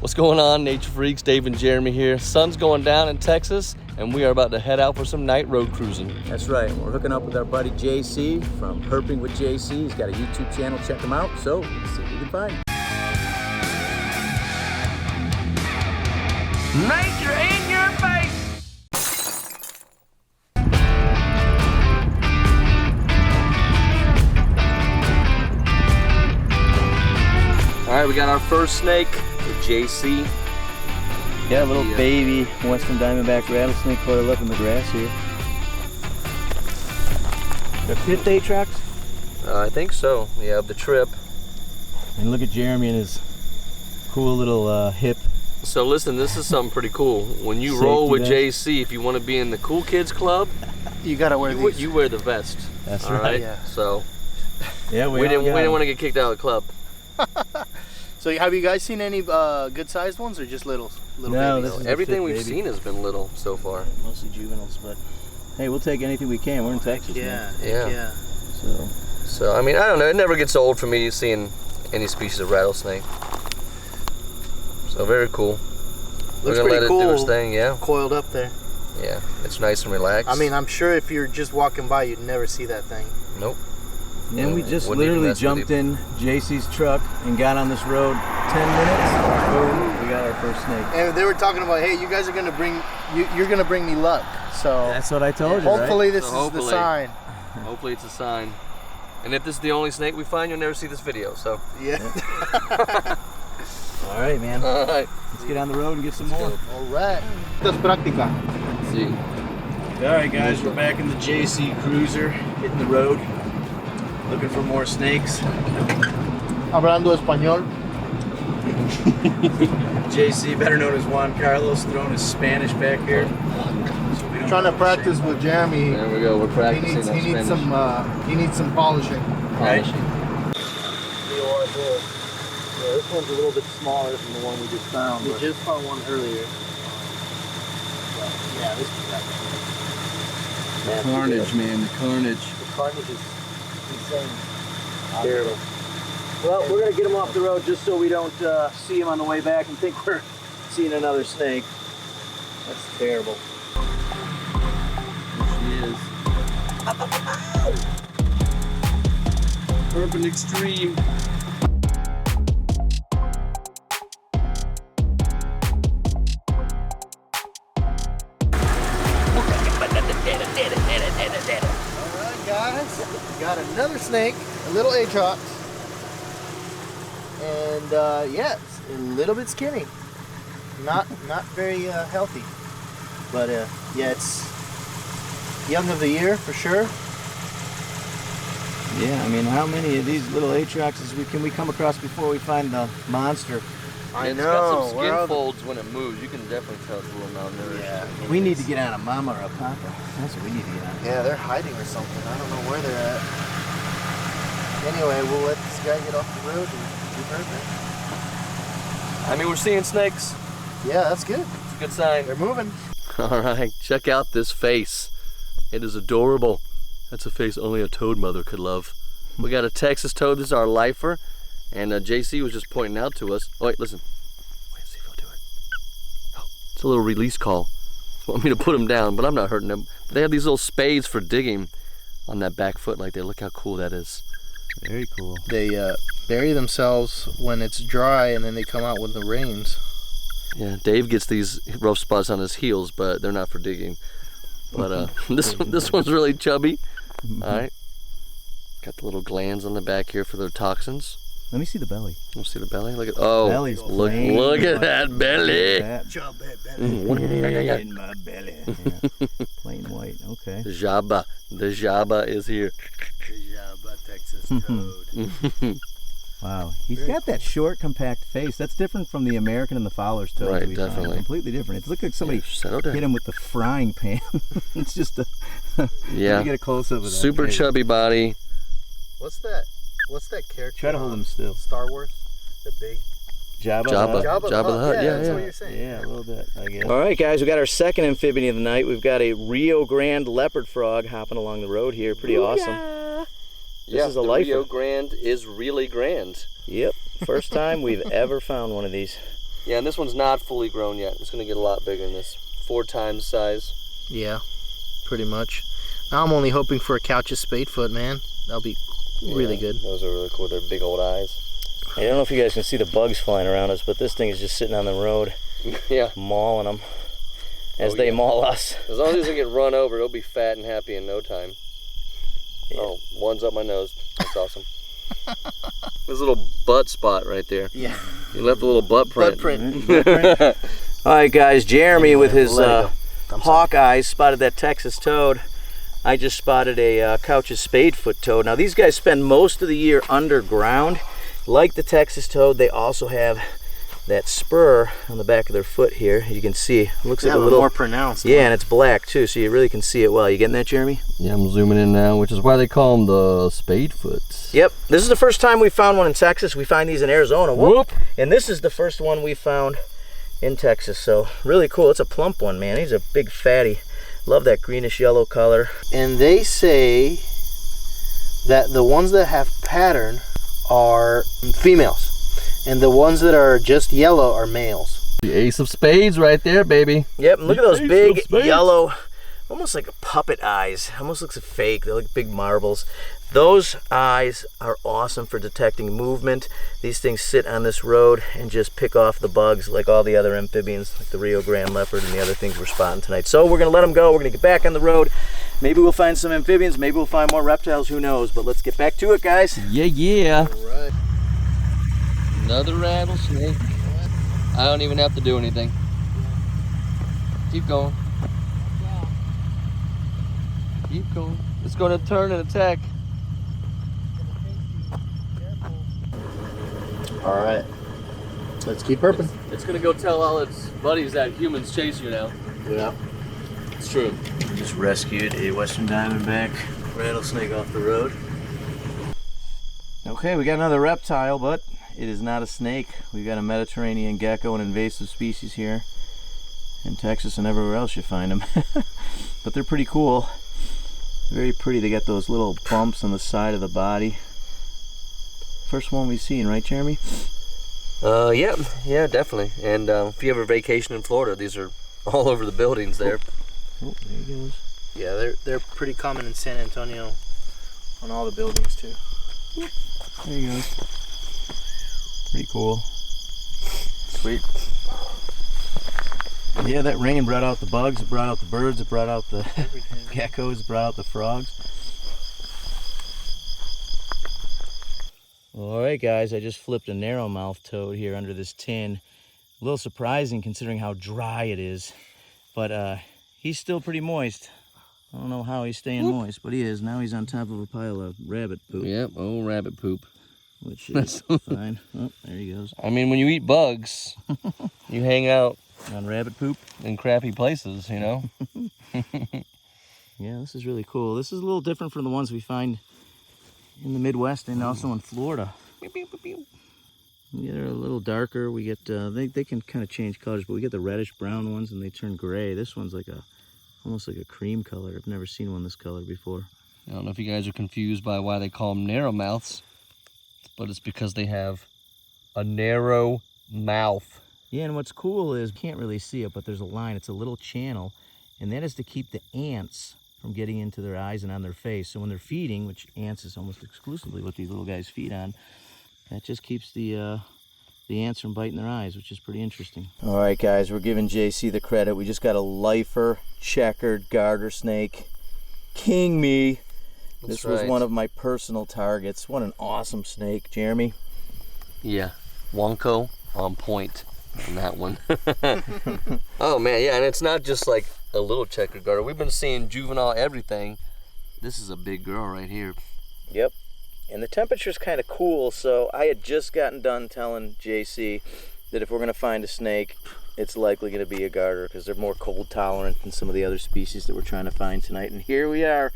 What's going on, nature freaks? Dave and Jeremy here. Sun's going down in Texas, and we are about to head out for some night road cruising. That's right. We're hooking up with our buddy JC from Herping with JC. He's got a YouTube channel. Check him out. So let's see what we can find. Nature in your face! All right, we got our first snake with JC. Yeah, a little baby Western Diamondback rattlesnake coiled up in the grass here. The fifth day tracks? I think so, yeah, of the trip. And look at Jeremy and his cool little hip. So listen, this is something pretty cool. When you Safety roll with vest. JC, if you want to be in the cool kids club, You gotta wear these. you wear the vest. That's all right. Yeah. So Yeah, we didn't want to get kicked out of the club. So have you guys seen any good sized ones or just little No, babies? this is Everything the we've fifth baby. seen has been little so far. Mostly juveniles, but Hey, we'll take anything we can. We're in Texas, yeah, man. Yeah. yeah. So, So I mean, I don't know. It never gets old for me seeing any species of rattlesnake. So very cool. We're Looks gonna let pretty it cool. do its thing. Yeah, Coiled up there. yeah. It's nice and relaxed. I mean, I'm sure if you're just walking by, you'd never see that thing. nope. and we just Wouldn't even literally mess with jumped in JC's truck and got on this road 10 minutes. Boom, we got our first snake. And they were talking about, hey, you guys are gonna bring, you're gonna bring me luck. So That's what I told you, hopefully this So is hopefully. the sign. Hopefully it's a sign. And if this is the only snake we find, you'll never see this video. So. Yeah. All right, man. All right. Let's get on the road and get some more. All right. Esto es práctica. See. All right, guys, we're back in the JC Cruiser, hitting the road, looking for more snakes. Hablando español. JC, better known as Juan Carlos, throwing his Spanish back here. So we don't Trying to know practice with Jeremy. There we go. We're practicing. He needs some polishing. Right. Yeah, this one's a little bit smaller than the one we just found. We just found one earlier. Yeah, this is The carnage, man, the carnage. The carnage is insane. Terrible. Well, we're going to get him off the road just so we don't see him on the way back and think we're seeing another snake. That's terrible. She is. Urban Extreme. Alright guys, we got another snake, a little atrox. And yeah, it's a little bit skinny. Not very healthy. But yeah, it's young of the year for sure. Yeah, I mean, how many of these little atroxes can we come across before we find the monster? I It's know. got some where skin are the- folds when it moves. You can definitely tell it's a little malnourished. Yeah. We need to get on a mama or a papa. That's what we need to get on. Yeah, they're hiding or something. I don't know where they're at. Anyway, we'll let this guy get off the road and do her thing. I mean, we're seeing snakes. Yeah, that's good. It's a good sign. They're moving. All right, check out this face. It is adorable. That's a face only a toad mother could love. We got a Texas toad. This is our lifer. And JC was just pointing out to us. Oh, wait, listen. Wait, see if he'll do it. Oh, it's a little release call. They want me to put him down, but I'm not hurting him. They have these little spades for digging on that back foot like that. Look how cool that is. Very cool. They bury themselves when it's dry and then they come out when the rains. Yeah, Dave gets these rough spots on his heels, but they're not for digging. But this one's really chubby. All right. Got the little glands on the back here for their toxins. Let me see the belly. We'll see the belly. Look at Belly's look plain at white. that belly. Chub head In my belly. Yeah. Plain white. Okay. Jabba. The Jabba is here. Texas toad. Wow. He's got that short, compact face. That's different from the American and the Fowler's toad. Right, that we found. definitely. Completely different. It looks like somebody Settle down. hit him with the frying pan. It's just a. Yeah. Let me get a close up of that. Super face. chubby body. What's that? What's that character? Try to hold on him still. Star Wars? The big Jabba. Jabba. Jabba Jabba the Hutt. Yeah, Yeah, that's yeah. what you're saying. Yeah, a little bit, I guess. All right, guys, we got our second amphibian of the night. We've got a Rio Grande leopard frog hopping along the road here. Pretty awesome. This is a the lifer. Rio Grande is really grand. Yep, first time we've ever found one of these. Yeah, and this one's not fully grown yet. It's gonna get a lot bigger than this. 4 times size. Yeah, pretty much. Now I'm only hoping for a couch's spadefoot, man. That'll be really good. Those are really cool. They're big old eyes. I don't know if you guys can see the bugs flying around us, but this thing is just sitting on the road, Yeah. mauling them as they maul us. As long as it doesn't get run over, it'll be fat and happy in no time. Yeah. Oh, one's up my nose. That's awesome. There's a little butt spot right there. Yeah. You left a little butt print. Butt print. All right, guys, Jeremy Anyway, with his let it go. hawk eyes spotted that Texas toad. I just spotted a Couch's spadefoot toad. Now, these guys spend most of the year underground. Like the Texas toad, they also have that spur on the back of their foot here. You can see, it looks like a little more pronounced. Yeah, and it's black too, so you really can see it well. You getting that, Jeremy? Yeah, I'm zooming in now, which is why they call them the spadefoot. Yep. This is the first time we found one in Texas. We find these in Arizona. Whoop. And this is the first one we found in Texas. So really cool. It's a plump one, man. He's a big fatty. Love that greenish yellow color. And they say that the ones that have pattern are females, and the ones that are just yellow are males. The ace of spades right there, baby. Yep, and look at those Ace big of spades. yellow, almost like puppet eyes. Almost looks fake. They're like big marbles. Those eyes are awesome for detecting movement. These things sit on this road and just pick off the bugs like all the other amphibians, like the Rio Grande leopard and the other things we're spotting tonight. So we're gonna let them go. We're gonna get back on the road. Maybe we'll find some amphibians. Maybe we'll find more reptiles. Who knows? But let's get back to it, guys. Yeah. All right. Another rattlesnake. I don't even have to do anything. Keep going. Keep going. It's going to turn and attack. All right. Let's keep herping. It's going to go tell all its buddies that humans chase you now. Yeah. It's true. Just rescued a western diamondback rattlesnake off the road. Okay, we got another reptile, but it is not a snake. We've got a Mediterranean gecko, an invasive species here in Texas and everywhere else you find them. But they're pretty cool. Very pretty. They got those little bumps on the side of the body. First one we've seen, right, Jeremy? Yeah, definitely. And if you have a vacation in Florida, these are all over the buildings there. Oh, there he goes. Yeah, they're pretty common in San Antonio on all the buildings too. There he goes. Pretty cool. Sweet. Yeah, that rain brought out the bugs, it brought out the birds, it brought out the geckos, it brought out the frogs. Alright guys, I just flipped a narrowmouth toad here under this tin. A little surprising considering how dry it is, but he's still pretty moist. I don't know how he's staying moist, but he is. Now he's on top of a pile of rabbit poop. Yep, oh, rabbit poop. Which is fine. Oh, there he goes. I mean, when you eat bugs, you hang out On rabbit poop? in crappy places, you know? Yeah, this is really cool. This is a little different from the ones we find in the Midwest and also in Florida. Yeah, they're a little darker. We get they can kind of change colors, but we get the reddish brown ones and they turn gray. This one's like almost like a cream color. I've never seen one this color before. I don't know if you guys are confused by why they call them narrow mouths, but it's because they have a narrow mouth. Yeah, and what's cool is, you can't really see it, but there's a line. It's a little channel, and that is to keep the ants from getting into their eyes and on their face. So when they're feeding, which ants is almost exclusively what these little guys feed on, that just keeps the ants from biting their eyes, which is pretty interesting. All right, guys, we're giving JC the credit. We just got a lifer checkered garter snake. King me. This was one of my personal targets. What an awesome snake, Jeremy. Yeah, Wonko on point on that one. Oh man, yeah, and it's not just like a little checkered garter. We've been seeing juvenile everything. This is a big girl right here. Yep. And the temperature's kind of cool, so I had just gotten done telling JC that if we're going to find a snake, it's likely going to be a garter because they're more cold tolerant than some of the other species that we're trying to find tonight. And here we are,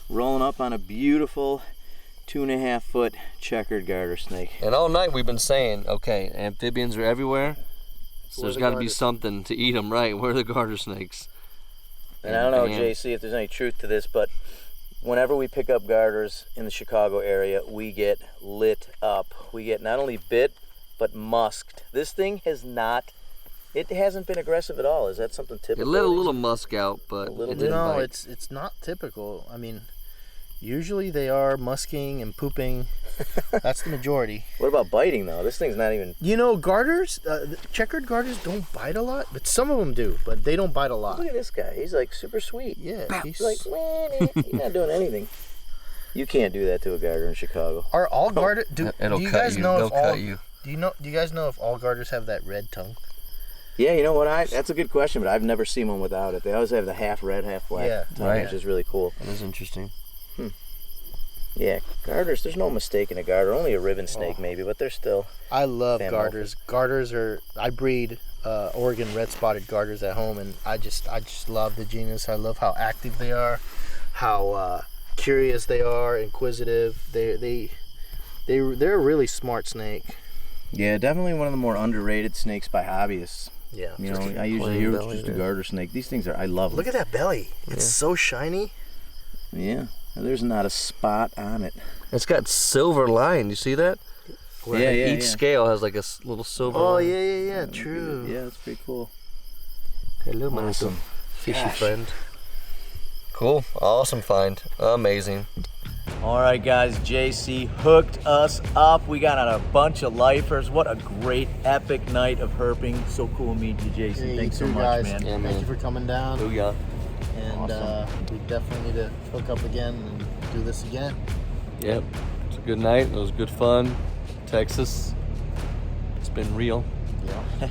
rolling up on a beautiful 2.5 foot checkered garter snake. And all night we've been saying, okay, amphibians are everywhere, so there's got to be something to eat them, right? Where are the garter snakes? And I don't know, JC, if there's any truth to this, but whenever we pick up garters in the Chicago area, we get lit up. We get not only bit, but musked. This thing has not It hasn't been aggressive at all. Is that something typical? It let a little musk out, but little it bit. didn't No, bite. it's not typical. I mean, usually they are musking and pooping. That's the majority. What about biting though? This thing's not even. You know, garters, checkered garters don't bite a lot, but some of them do, but they don't bite a lot. Look at this guy. He's like super sweet. Yeah, He's like, man, he's not doing anything. You can't do that to a garter in Chicago. Are all garters? Do It'll you cut guys you. know They'll if all? cut you. Do you guys know if all garters have that red tongue? Yeah, you know what? That's a good question, but I've never seen one without it. They always have the half red, half black Yeah, tongue, right. which is really cool. That is interesting. Yeah, garters. There's no mistake in a garter. Only a ribbon snake maybe, but they're still. I love Family. garters. Garters are. I breed Oregon red spotted garters at home, and I just love the genus. I love how active they are, how curious they are, inquisitive. They're a really smart snake. Yeah, definitely one of the more underrated snakes by hobbyists. Yeah. You know, I usually plain hear it's belly, just a yeah. garter snake. These things are. I love them. Look at that belly. It's so shiny. Yeah, there's not a spot on it. It's got silver line. You see that? Yeah, yeah, Each yeah. scale has like a little silver. Oh line. yeah. True. Yeah, that's pretty cool. Hello, my little Awesome. fishy Gosh. friend. Cool. Awesome find. Amazing. All right, guys, JC hooked us up. We got on a bunch of lifers. What a great, epic night of herping. So cool meeting you, JC. Hey, Thanks you so too, much, guys. man. Yeah, Thank man. you for coming down. Booyah. And we definitely need to hook up again and do this again. Yep. It's a good night. It was good fun. Texas. It's been real. Yeah.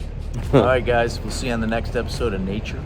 All right, guys, we'll see you on the next episode of Nature